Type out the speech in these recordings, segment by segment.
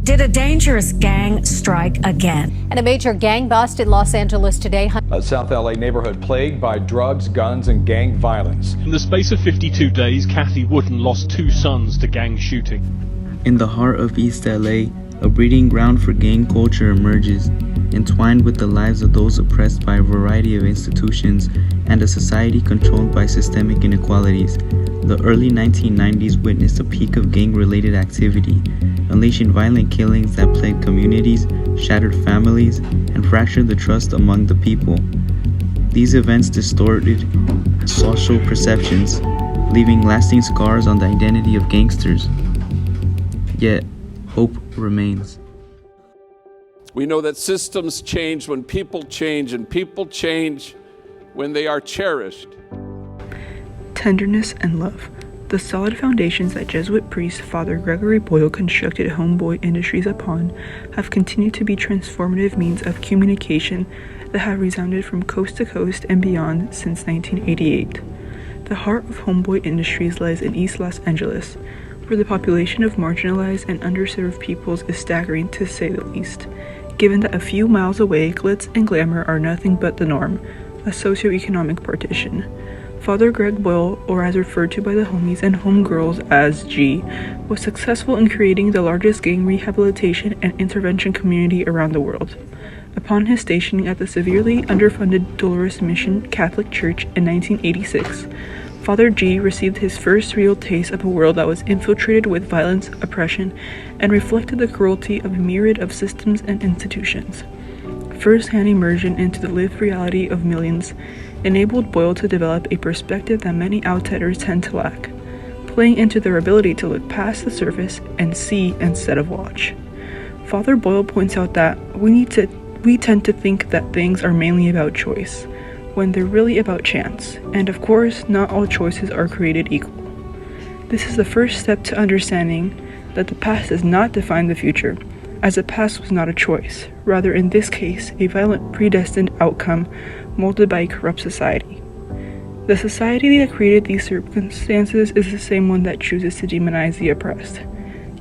Did a dangerous gang strike again? And a major gang bust in Los Angeles today. A South LA neighborhood plagued by drugs, guns, and gang violence. In the space of 52 days, Kathy Wooden lost 2 sons to gang shooting. In the heart of East LA, a breeding ground for gang culture emerges, entwined with the lives of those oppressed by a variety of institutions and a society controlled by systemic inequalities. The early 1990s witnessed a peak of gang-related activity, unleashing violent killings that plagued communities, shattered families, and fractured the trust among the people. These events distorted social perceptions, leaving lasting scars on the identity of gangsters. Yet, hope remains. We know that systems change when people change, and people change when they are cherished. Tenderness and love. The solid foundations that Jesuit priest Father Gregory Boyle constructed Homeboy Industries upon have continued to be transformative means of communication that have resounded from coast to coast and beyond since 1988. The heart of Homeboy Industries lies in East Los Angeles, where the population of marginalized and underserved peoples is staggering, to say the least, given that a few miles away glitz and glamour are nothing but the norm, a socioeconomic partition. Father Greg Boyle, or as referred to by the homies and homegirls as G, was successful in creating the largest gang rehabilitation and intervention community around the world. Upon his stationing at the severely underfunded Dolores Mission Catholic Church in 1986, Father G received his first real taste of a world that was infiltrated with violence, oppression, and reflected the cruelty of a myriad of systems and institutions. First-hand immersion into the lived reality of millions enabled Boyle to develop a perspective that many outsiders tend to lack, playing into their ability to look past the surface and see instead of watch. Father Boyle points out that we tend to think that things are mainly about choice, when they're really about chance, and of course, not all choices are created equal. This is the first step to understanding that the past does not define the future, as the past was not a choice, rather in this case, a violent predestined outcome molded by a corrupt society. The society that created these circumstances is the same one that chooses to demonize the oppressed.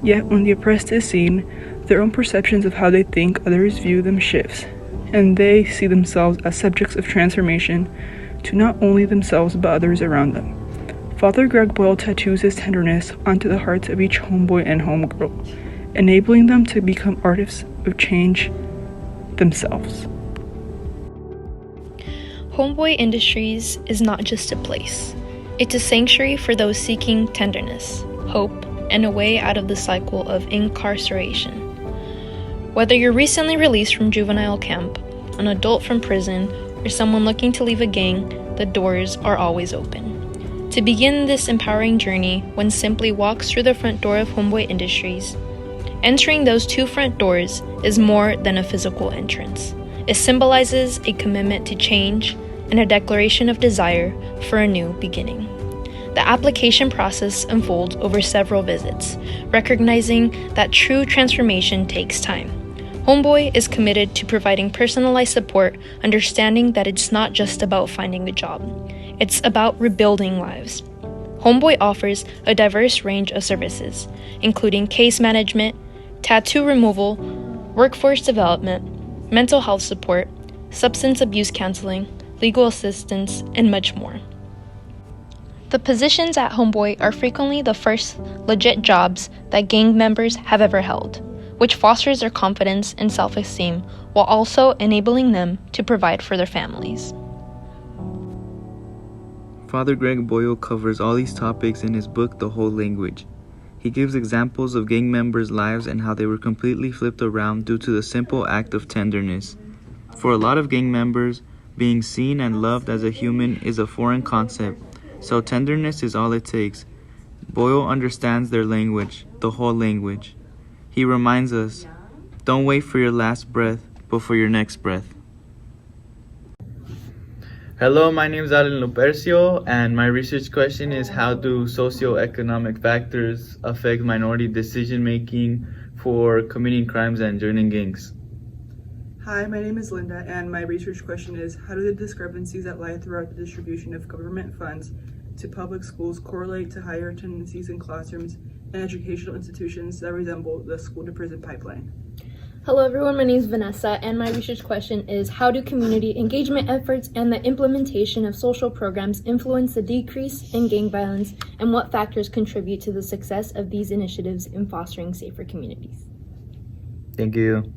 Yet when the oppressed is seen, their own perceptions of how they think others view them shifts, and they see themselves as subjects of transformation to not only themselves but others around them. Father Greg Boyle tattoos his tenderness onto the hearts of each homeboy and homegirl, enabling them to become artists of change themselves. Homeboy Industries is not just a place. It's a sanctuary for those seeking tenderness, hope, and a way out of the cycle of incarceration. Whether you're recently released from juvenile camp, an adult from prison, or someone looking to leave a gang, the doors are always open. To begin this empowering journey, one simply walks through the front door of Homeboy Industries. Entering those 2 front doors is more than a physical entrance. It symbolizes a commitment to change and a declaration of desire for a new beginning. The application process unfolds over several visits, recognizing that true transformation takes time. Homeboy is committed to providing personalized support, understanding that it's not just about finding a job. It's about rebuilding lives. Homeboy offers a diverse range of services, including case management, tattoo removal, workforce development, mental health support, substance abuse counseling, legal assistance, and much more. The positions at Homeboy are frequently the first legit jobs that gang members have ever held, which fosters their confidence and self-esteem while also enabling them to provide for their families. Father Greg Boyle covers all these topics in his book, The Whole Language. He gives examples of gang members' lives and how they were completely flipped around due to the simple act of tenderness. For a lot of gang members, being seen and loved as a human is a foreign concept, so tenderness is all it takes. Boyle understands their language, the whole language. He reminds us, don't wait for your last breath, but for your next breath. Hello, my name is Alen and my research question is, how do socioeconomic factors affect minority decision-making for committing crimes and joining gangs? Hi, my name is Linda, and my research question is, how do the discrepancies that lie throughout the distribution of government funds to public schools correlate to higher tendencies in classrooms and educational institutions that resemble the school-to-prison pipeline. Hello everyone, my name is Vanessa, and my research question is, how do community engagement efforts and the implementation of social programs influence the decrease in gang violence, and what factors contribute to the success of these initiatives in fostering safer communities? Thank you.